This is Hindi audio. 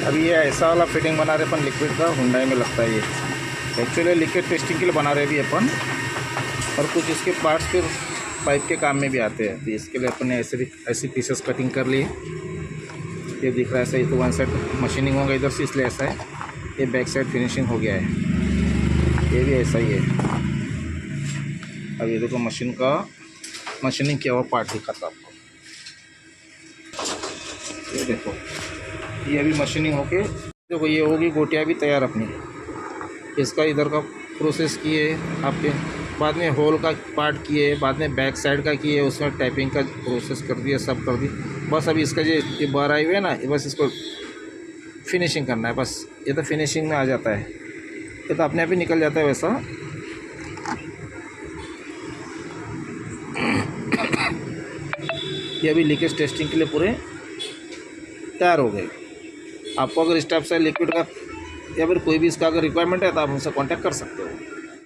अभी ये ऐसा वाला फिटिंग बना रहे अपन लिक्विड का, हुंडई में लगता है ये। एक्चुअली लिक्विड टेस्टिंग के लिए बना रहे भी अपन, और कुछ इसके पार्ट्स फिर पाइप के काम में भी आते हैं। तो इसके लिए अपन ने ऐसी पीसेस कटिंग कर लिए। ये दिख रहा है सही, तो वन साइड मशीनिंग होगा इधर से, इसलिए ऐसा है। ये बैक साइड फिनिशिंग हो गया है, ये भी ऐसा ही है। अब ये देखो मशीनिंग किया हुआ पार्ट दिखा था आपको। ये देखो, ये अभी मशीनिंग होके देखो ये होगी गोटियाँ भी तैयार अपनी। इसका इधर का प्रोसेस किए आपके, बाद में होल का पार्ट किए, बाद में बैक साइड का किए, उसमें टैपिंग का प्रोसेस कर दिया, सब कर दी। बस अभी इसका जो ये बार आई हुई है ना, ये बस इसको फिनिशिंग करना है बस। ये तो फिनिशिंग में आ जाता है, ये तो अपने आप ही निकल जाता है वैसा। ये अभी लीकेज टेस्टिंग के लिए पूरे तैयार हो गए। आपको अगर इस टाइप से लिक्विड का या फिर कोई भी इसका अगर रिक्वायरमेंट है तो आप हमसे कांटेक्ट कर सकते हो।